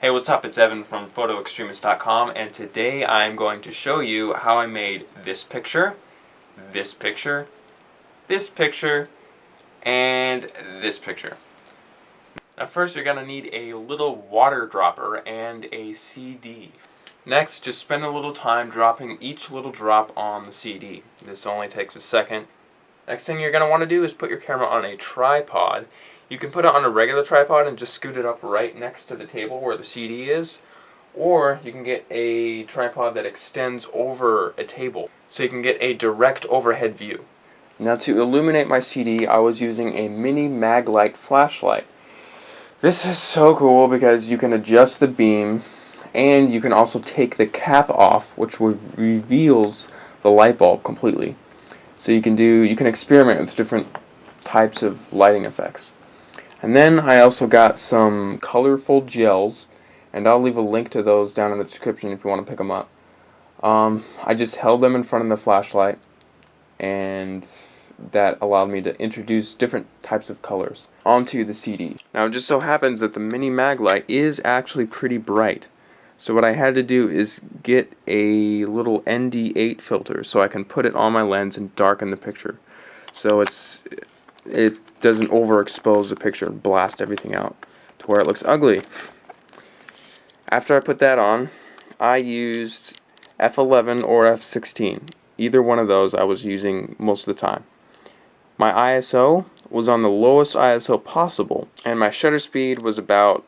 Hey, what's up? It's Evan from PhotoExtremist.com, and today I'm going to show you how I made this picture, this picture, this picture, and this picture. Now first you're going to need a little water dropper and a CD. Next, just spend a little time dropping each little drop on the CD. This only takes a second. Next thing you're going to want to do is put your camera on a tripod. You can put it on a regular tripod and just scoot it up right next to the table where the CD is, or you can get a tripod that extends over a table so you can get a direct overhead view. Now to illuminate my CD, I was using a mini mag light flashlight. This is so cool because you can adjust the beam and you can also take the cap off, which reveals the light bulb completely. So you can experiment with different types of lighting effects. And then I also got some colorful gels, and I'll leave a link to those down in the description if you want to pick them up. I just held them in front of the flashlight, and that allowed me to introduce different types of colors onto the CD. Now it just so happens that the mini mag light is actually pretty bright. So what I had to do is get a little ND8 filter so I can put it on my lens and darken the picture. So it doesn't overexpose the picture and blast everything out to where it looks ugly. After I put that on, I used f11 or f16. Either one of those I was using most of the time. My ISO was on the lowest ISO possible, and my shutter speed was about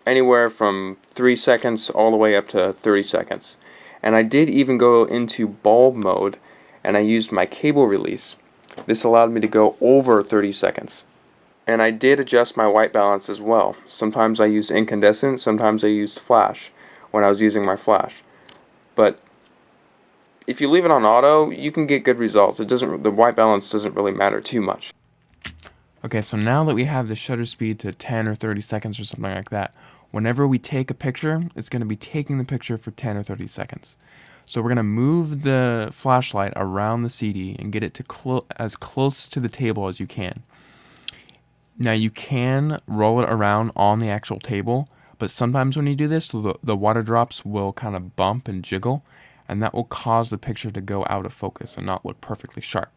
anywhere from 3 seconds all the way up to 30 seconds. And I did even go into bulb mode, and I used my cable release. This allowed me to go over 30 seconds. And I did adjust my white balance as well. Sometimes I used incandescent, sometimes I used flash when I was using my flash. But if you leave it on auto, you can get good results. The white balance doesn't really matter too much. Okay, so now that we have the shutter speed to 10 or 30 seconds or something like that, whenever we take a picture, it's going to be taking the picture for 10 or 30 seconds. So we're going to move the flashlight around the CD and get it to as close to the table as you can. Now you can roll it around on the actual table, but sometimes when you do this, the water drops will kind of bump and jiggle, and that will cause the picture to go out of focus and not look perfectly sharp.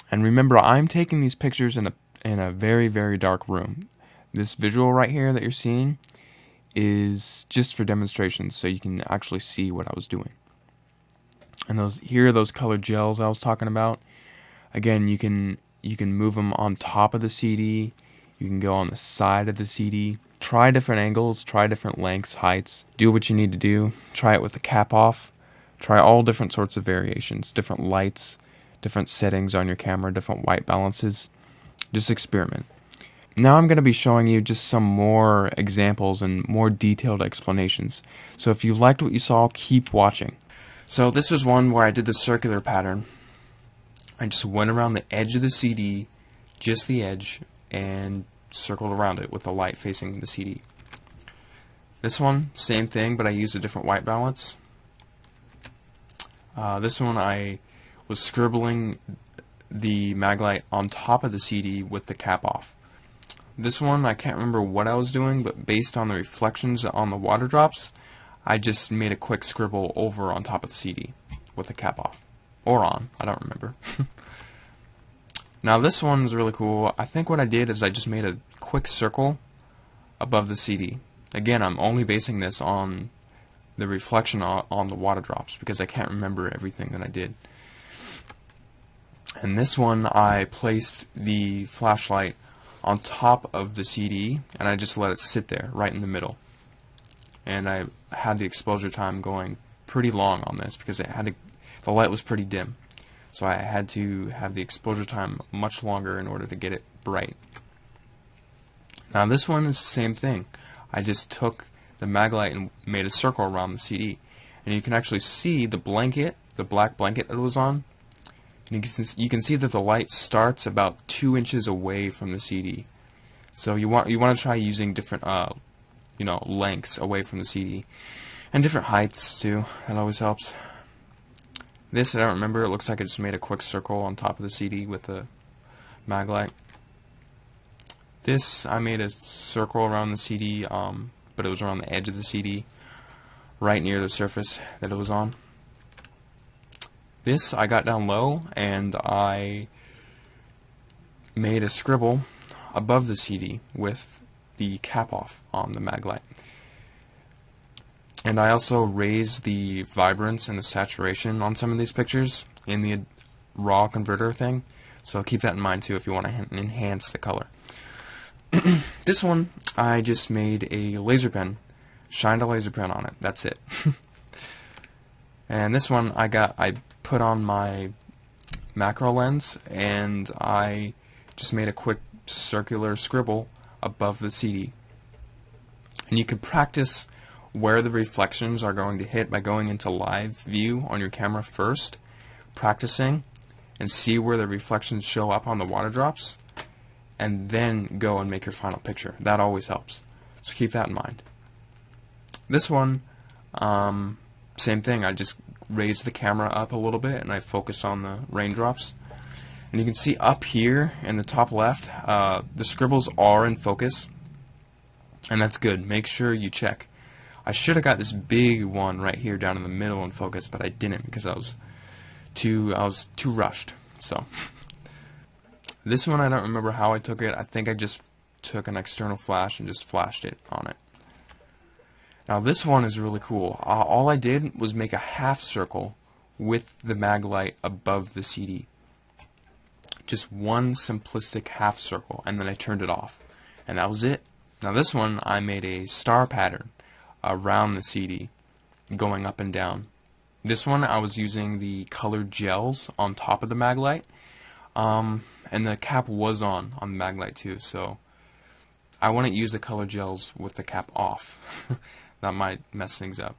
And remember, I'm taking these pictures in a very, very dark room. This visual right here that you're seeing is just for demonstrations, so you can actually see what I was doing. And here are those colored gels I was talking about. Again, you can move them on top of the CD. You can go on the side of the CD. Try different angles, try different lengths, heights. Do what you need to do. Try it with the cap off. Try all different sorts of variations, different lights, different settings on your camera, different white balances. Just experiment. Now I'm going to be showing you just some more examples and more detailed explanations. So if you liked what you saw, keep watching. So this was one where I did the circular pattern. I just went around the edge of the CD, just the edge, and circled around it with the light facing the CD. This one, same thing, but I used a different white balance. This one I was scribbling the mag light on top of the CD with the cap off. This one, I can't remember what I was doing, but based on the reflections on the water drops, I just made a quick scribble over on top of the CD with the cap off. Or on, I don't remember. Now this one is really cool. I think what I did is I just made a quick circle above the CD. Again, I'm only basing this on the reflection on the water drops because I can't remember everything that I did. And this one, I placed the flashlight on top of the CD and I just let it sit there right in the middle. And I had the exposure time going pretty long on this because the light was pretty dim. So I had to have the exposure time much longer in order to get it bright. Now this one is the same thing. I just took the mag light and made a circle around the CD. And you can actually see the blanket, the black blanket that it was on. And you can see that the light starts about 2 inches away from the CD. So you want to try using different lengths away from the CD, and different heights too. That always helps. This I don't remember. It looks like I just made a quick circle on top of the CD with the mag light. This I made a circle around the CD but it was around the edge of the CD, right near the surface that it was on. This I got down low, and I made a scribble above the CD with the cap off on the mag light. And I also raised the vibrance and the saturation on some of these pictures in the raw converter thing, so keep that in mind too if you want to enhance the color. This one, I just made a laser pen, shined a laser pen on it, that's it. And this one I put on my macro lens, and I just made a quick circular scribble above the CD. And you can practice where the reflections are going to hit by going into live view on your camera first, practicing, and see where the reflections show up on the water drops, and then go and make your final picture. That always helps. So keep that in mind. This one, same thing. I just raised the camera up a little bit and I focused on the raindrops. And you can see up here in the top left, the scribbles are in focus, and that's good. Make sure you check. I should have got this big one right here down in the middle in focus, but I didn't because I was too rushed. So this one, I don't remember how I took it. I think I just took an external flash and just flashed it on it. Now this one is really cool. All I did was make a half circle with the mag light above the CD. Just one simplistic half circle, and then I turned it off, and that was it. Now this one, I made a star pattern around the CD, going up and down. This one, I was using the colored gels on top of the mag light, and the cap was on the mag light too, so I wouldn't use the colored gels with the cap off. That might mess things up.